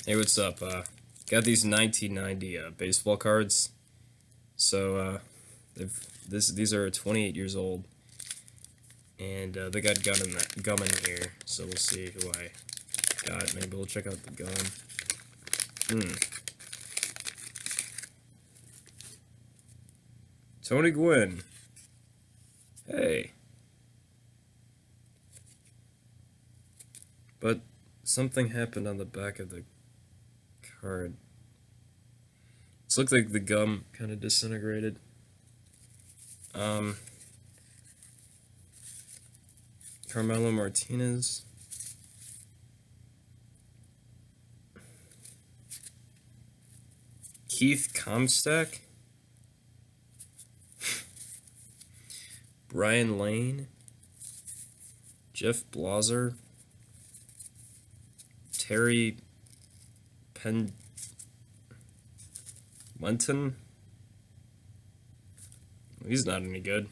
Hey, what's up? Got these 1990 baseball cards. So these are 28 years old, and they got gum in here. So we'll see who I got. Maybe we'll check out the gum. Tony Gwynn. Hey. But something happened on the back of the card. It looks like the gum kind of disintegrated. Carmelo Martinez. Keith Comstock. Brian Lane. Jeff Blauser. Terry Lenton. He's not any good.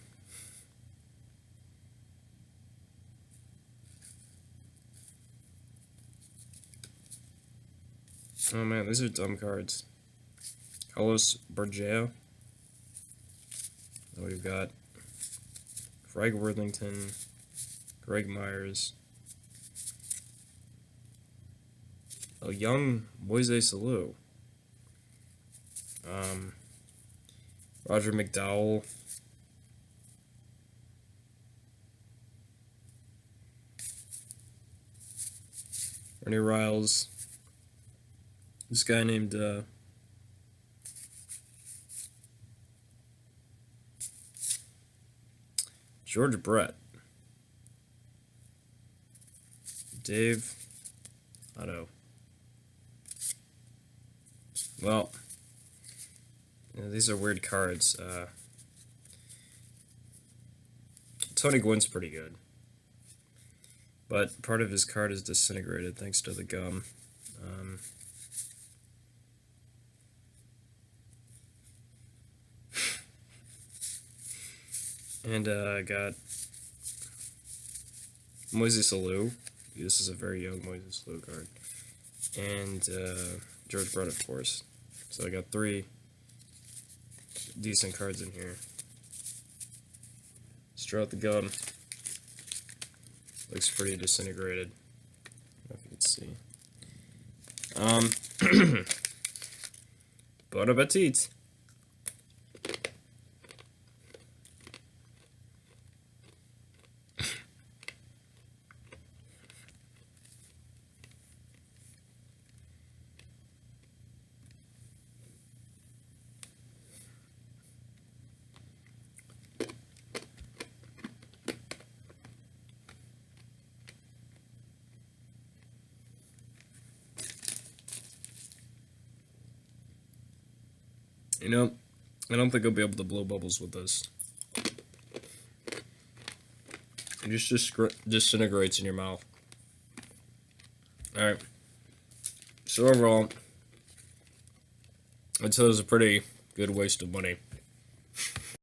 Oh man, these are dumb cards. Carlos Borgia. We've got Greg Worthington, Greg Myers, a young Moises Alou, Roger McDowell, Ernie Riles, this guy named George Brett, Dave Otto. Well, these are weird cards. Tony Gwynn's pretty good, but part of his card is disintegrated thanks to the gum. And I got Moises Alou. This is a very young Moises Alou card. And George Brett, of course. So I got 3 decent cards in here. Let's draw out the gum. Looks pretty disintegrated. I don't know if you can see. Bon appetit! You know, I don't think I'll be able to blow bubbles with this. It just disintegrates in your mouth. Alright. So overall, I'd say it was a pretty good waste of money.